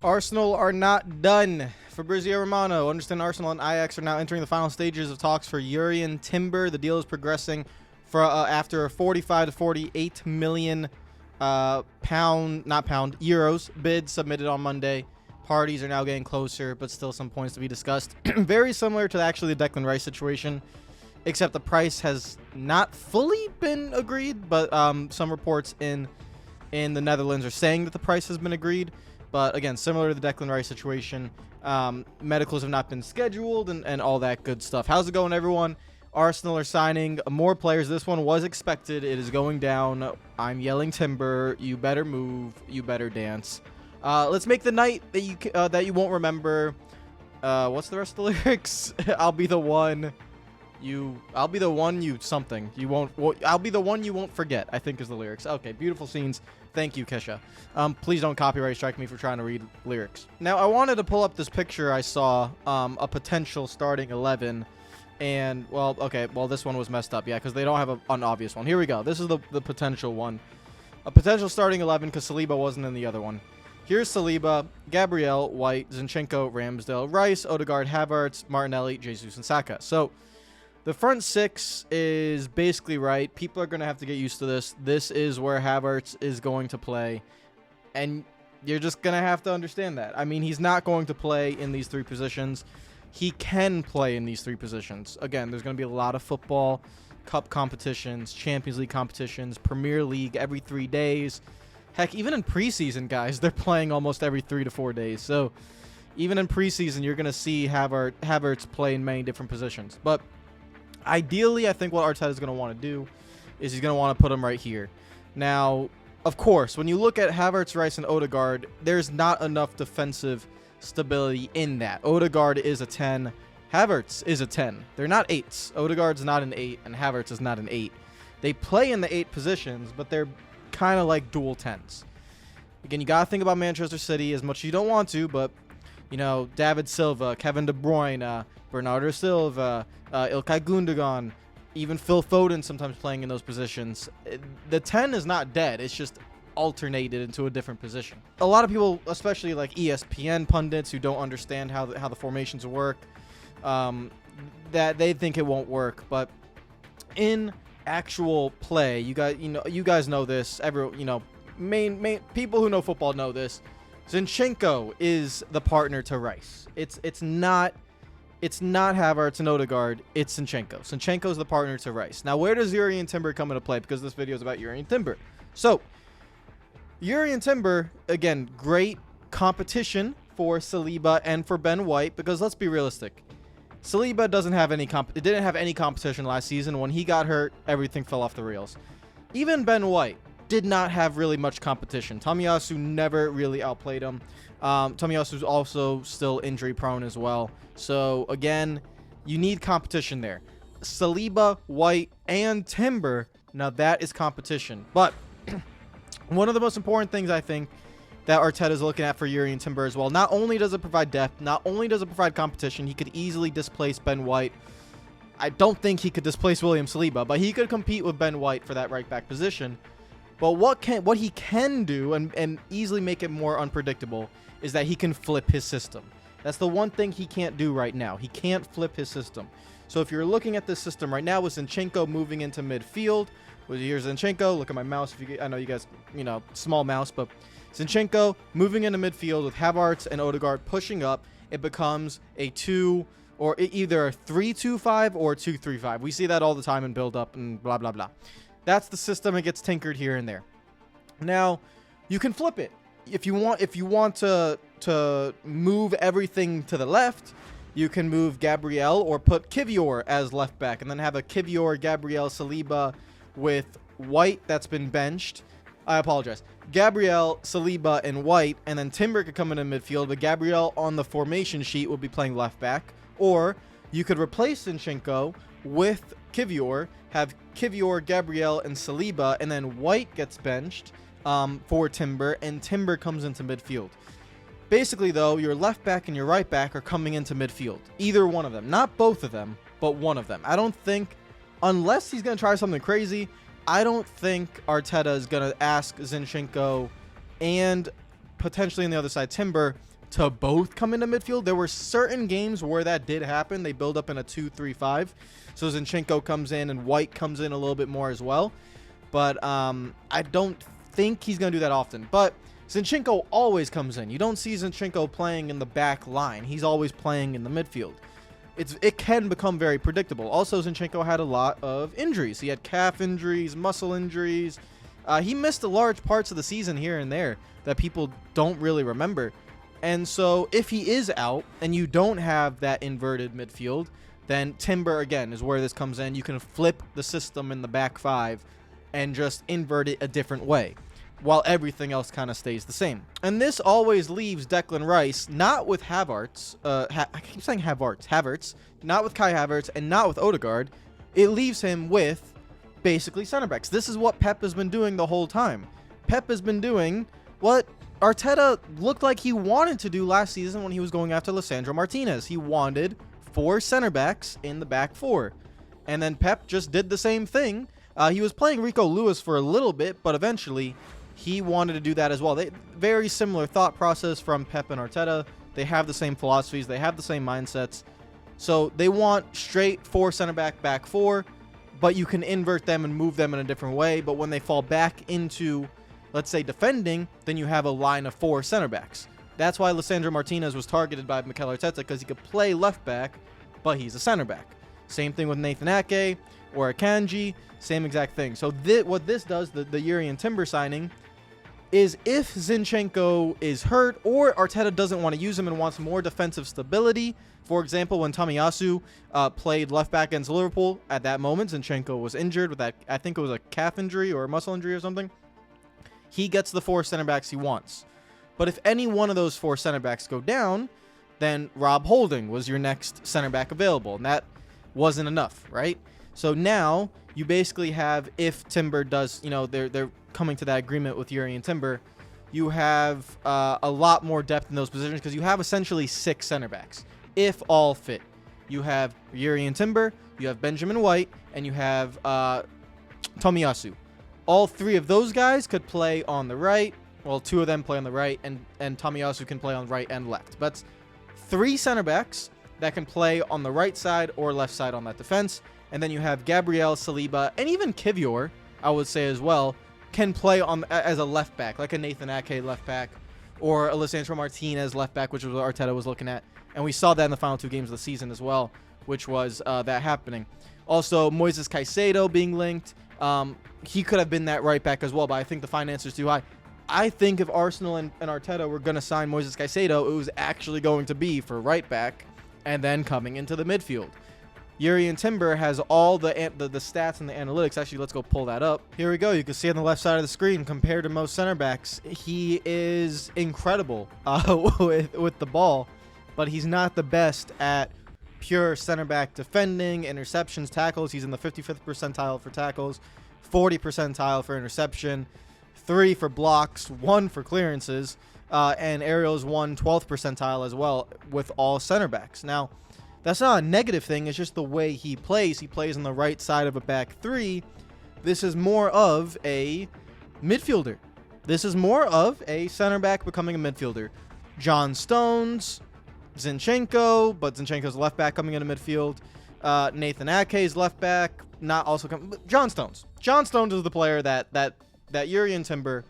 Arsenal are not done. Fabrizio Romano, understand Arsenal and Ajax are now entering the final stages of talks for Jurriën Timber. The deal is progressing for after a 45 to 48 million euros bid submitted on Monday. Parties are now getting closer, but still some points to be discussed. Very similar to actually the Declan Rice situation, except the price has not fully been agreed, but some reports in the Netherlands are saying that the price has been agreed. But again, similar to the Declan Rice situation, medicals have not been scheduled and all that good stuff. How's it going, everyone? Arsenal are signing more players. This one was expected. It is going down. I'm yelling timber. You better move. You better dance. Let's make the night that you won't remember. What's the rest of the lyrics? I'll be the one you something. You won't. I'll be the one you won't forget, I think is the lyrics. Okay, beautiful scenes. Thank you, Kesha. Please don't copyright strike me for trying to read lyrics. Now, I wanted to pull up this picture I saw, a potential starting 11. And, well, okay, well, this one was messed up, yeah, because they don't have an obvious one. Here we go. This is the potential one. A potential starting 11 because Saliba wasn't in the other one. Here's Saliba, Gabriel, White, Zinchenko, Ramsdale, Rice, Odegaard, Havertz, Martinelli, Jesus, and Saka. So, the front six is basically right. People are going to have to get used to this. This is where Havertz is going to play. And you're just going to have to understand that. I mean, he's not going to play in these three positions. He can play in these three positions. Again, there's going to be a lot of football, cup competitions, Champions League competitions, Premier League every 3 days. Heck, even in preseason, guys, they're playing almost every 3 to 4 days. So, even in preseason, you're going to see Havertz play in many different positions. But ideally, I think what Arteta is going to want to do is he's going to want to put him right here. Now, of course, when you look at Havertz, Rice, and Odegaard, there's not enough defensive stability in that. Odegaard is a 10. Havertz is a 10. They're not 8s. Odegaard's not an 8, and Havertz is not an 8. They play in the 8 positions, but they're kind of like dual 10s. Again, you got to think about Manchester City as much as you don't want to, but, you know, David Silva, Kevin De Bruyne, Bernardo Silva, Ilkay Gundogan, even Phil Foden sometimes playing in those positions. The 10 is not dead. It's just alternated into a different position. A lot of people, especially like ESPN pundits who don't understand how the formations work, that they think it won't work. But in actual play, you guys know this. Main people who know football know this. Zinchenko is the partner to Rice. It's not Havertz and Odegaard. It's Zinchenko. Zinchenko is the partner to Rice. Now, where does Jurriën Timber come into play? Because this video is about Jurriën Timber. So, Jurriën Timber, again, great competition for Saliba and for Ben White, because let's be realistic. Saliba didn't have any competition last season. When he got hurt, everything fell off the rails. Even Ben White did not have really much competition. Tomiyasu never really outplayed him. Tomiyasu's also still injury prone as well. So, again, you need competition there. Saliba, White, and Timber, now that is competition. But one of the most important things I think that Arteta is looking at for Jurriën Timber as well, not only does it provide depth, not only does it provide competition, he could easily displace Ben White. I don't think he could displace William Saliba, but he could compete with Ben White for that right back position. But what he can do and easily make it more unpredictable is that he can flip his system. That's the one thing he can't do right now. He can't flip his system. So if you're looking at this system right now with Zinchenko moving into midfield, well, here's Zinchenko. Look at my mouse. I know you guys, small mouse, but Zinchenko moving into midfield with Havertz and Odegaard pushing up, it becomes a 2 or either a 3-2-5 or a 2-3-5. We see that all the time in build-up and blah, blah, blah. That's the system. It gets tinkered here and there. Now, you can flip it. If you want to move everything to the left, you can move Gabriel or put Kivior as left back and then have a Kivior, Gabriel, Saliba with White that's been benched. I apologize. Gabriel, Saliba, and White, and then Timber could come in midfield, but Gabriel on the formation sheet will be playing left back. Or you could replace Zinchenko with Kivior, have Kivior, Gabriel, and Saliba, and then White gets benched for Timber, and Timber comes into midfield. Basically, though, your left back and your right back are coming into midfield. Either one of them. Not both of them, but one of them. I don't think, unless he's going to try something crazy, I don't think Arteta is going to ask Zinchenko and potentially on the other side, Timber, to both come into midfield. There were certain games where that did happen. They build up in a 2-3-5. So Zinchenko comes in and White comes in a little bit more as well. But I don't think he's going to do that often. But Zinchenko always comes in. You don't see Zinchenko playing in the back line. He's always playing in the midfield. It can become very predictable. Also, Zinchenko had a lot of injuries. He had calf injuries, muscle injuries. He missed a large parts of the season here and there that people don't really remember. And so if he is out and you don't have that inverted midfield, then Timber, again, is where this comes in. You can flip the system in the back five and just invert it a different way, while everything else kind of stays the same. And this always leaves Declan Rice not with Havertz, I keep saying Havertz, not with Kai Havertz, and not with Odegaard. It leaves him with basically center backs. This is what Pep has been doing the whole time. Pep has been doing what Arteta looked like he wanted to do last season when he was going after Lisandro Martinez. He wanted 4 center backs in the back 4. And then Pep just did the same thing. He was playing Rico Lewis for a little bit, but eventually he wanted to do that as well. Very similar thought process from Pep and Arteta. They have the same philosophies. They have the same mindsets. So they want straight 4 center back 4, but you can invert them and move them in a different way. But when they fall back into, let's say, defending, then you have a line of 4 center backs. That's why Lisandro Martinez was targeted by Mikel Arteta, because he could play left back, but he's a center back. Same thing with Nathan Ake or Akanji, same exact thing. So what this does, the Jurriën Timber signing, is if Zinchenko is hurt or Arteta doesn't want to use him and wants more defensive stability. For example, when Tomiyasu played left back against Liverpool, at that moment Zinchenko was injured with that, I think it was a calf injury or a muscle injury or something. He gets the 4 center backs he wants. But if any one of those 4 center backs go down, then Rob Holding was your next center back available, and that wasn't enough, right? So now you basically have, if Timber does, they're coming to that agreement with Jurriën Timber, you have a lot more depth in those positions, because you have essentially 6 center backs, if all fit. You have Jurriën Timber, you have Benjamin White, and you have Tomiyasu. All 3 of those guys could play on the right. Well, 2 of them play on the right, and Tomiyasu can play on right and left. But 3 center backs that can play on the right side or left side on that defense. And then you have Gabriel, Saliba, and even Kivior, I would say as well, can play on as a left back, like a Nathan Ake left back, or a Lisandro Martinez left back, which was what Arteta was looking at. And we saw that in the final 2 games of the season as well, which was that happening. Also, Moises Caicedo being linked. He could have been that right back as well, but I think the finance is too high. I think if Arsenal and Arteta were going to sign Moises Caicedo, it was actually going to be for right back and then coming into the midfield. Jurriën Timber has all the stats and the analytics. Actually, let's go pull that up. Here we go. You can see on the left side of the screen, compared to most center backs, he is incredible with the ball, but he's not the best at pure center back defending, interceptions, tackles. He's in the 55th percentile for tackles, 40th percentile for interception, 3 for blocks, 1 for clearances, and aerials 12th percentile as well with all center backs. Now, that's not a negative thing. It's just the way he plays. He plays on the right side of a back 3. This is more of a midfielder. This is more of a center back becoming a midfielder. John Stones, Zinchenko, but Zinchenko's left back coming into midfield. Nathan Ake's left back, not also coming. John Stones. John Stones is the player that Jurriën Timber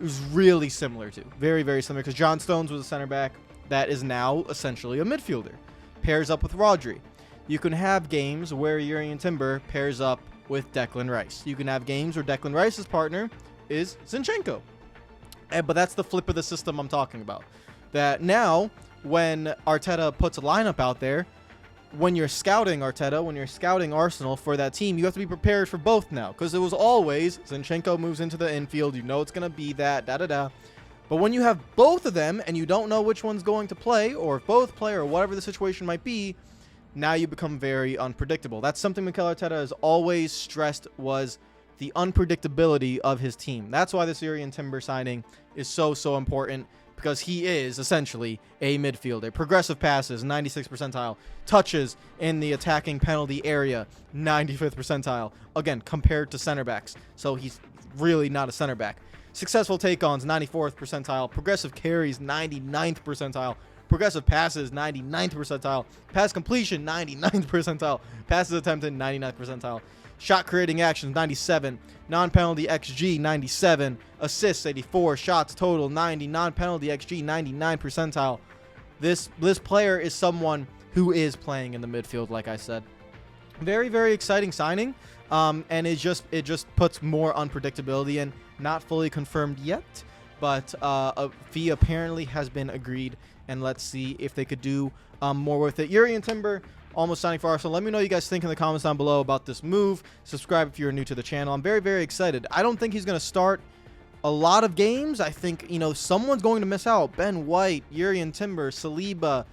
is really similar to. Very, very similar, because John Stones was a center back that is now essentially a midfielder. Pairs up with Rodri. You can have games where Jurriën Timber pairs up with Declan Rice. You can have games where Declan Rice's partner is Zinchenko. But that's the flip of the system I'm talking about. That now, when Arteta puts a lineup out there, when you're scouting Arteta, when you're scouting Arsenal for that team, you have to be prepared for both now. Because it was always Zinchenko moves into the infield. You know it's going to be that, da-da-da. But when you have both of them and you don't know which one's going to play, or if both play, or whatever the situation might be, now you become very unpredictable. That's something Mikel Arteta has always stressed, was the unpredictability of his team. That's why this Jurriën Timber signing is so important, because he is essentially a midfielder. Progressive passes, 96th percentile. Touches in the attacking penalty area, 95th percentile. Again, compared to center backs. So he's really not a center back. Successful take-ons, 94th percentile. Progressive carries, 99th percentile. Progressive passes, 99th percentile. Pass completion, 99th percentile. Passes attempted, 99th percentile. Shot creating actions, 97. Non-penalty XG, 97. Assists, 84. Shots total, 90. Non-penalty XG, 99 percentile. This player is someone who is playing in the midfield, like I said. Very, very exciting signing. And it just puts more unpredictability in. Not fully confirmed yet, but a fee apparently has been agreed, and let's see if they could do more with it. Jurriën Timber almost signing for Arsenal. Let me know what you guys think in the comments down below about this move. Subscribe if you're new to the channel. I'm very, very excited. I don't think he's going to start a lot of games. I think, you know, someone's going to miss out. Ben White, Jurriën Timber, Saliba,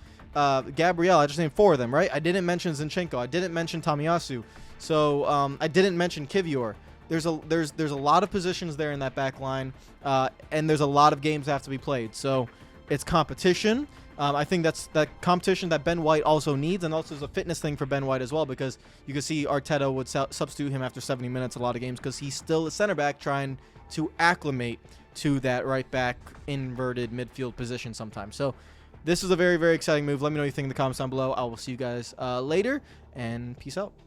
Gabriel. I just named 4 of them, right? I didn't mention Zinchenko. I didn't mention Tomiyasu. So I didn't mention Kivior. There's a lot of positions there in that back line, and there's a lot of games that have to be played. So it's competition. I think that's that competition that Ben White also needs, and also is a fitness thing for Ben White as well, because you can see Arteta would substitute him after 70 minutes a lot of games because he's still a center back trying to acclimate to that right back inverted midfield position sometimes. So this is a very, very exciting move. Let me know what you think in the comments down below. I will see you guys later, and peace out.